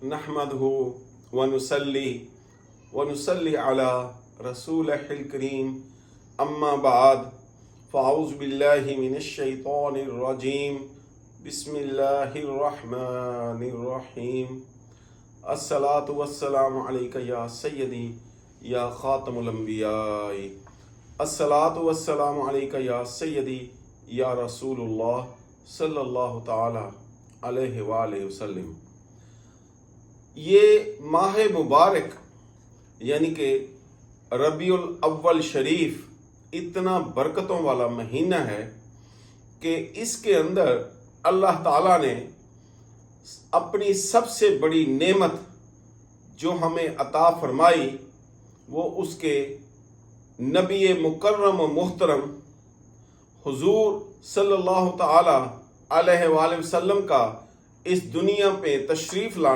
نحمده ونصلي على رسوله الكريم اما بعد فاعوذ بالله من الشيطان الرجيم بسم الله الرحمن الرحيم الصلاة والسلام عليك يا سيدي يا خاتم الانبياء الصلاة والسلام عليك يا سيدي یا رسول اللہ صلی اللہ تعالی علیہ وآلہ وسلم۔ یہ ماہ مبارک یعنی کہ ربیع الاول شریف اتنا برکتوں والا مہینہ ہے کہ اس کے اندر اللہ تعالیٰ نے اپنی سب سے بڑی نعمت جو ہمیں عطا فرمائی وہ اس کے نبی مکرم و محترم حضور صلی اللہ تعالی علیہ وآلہ وسلم کا اس دنیا پہ تشریف لانا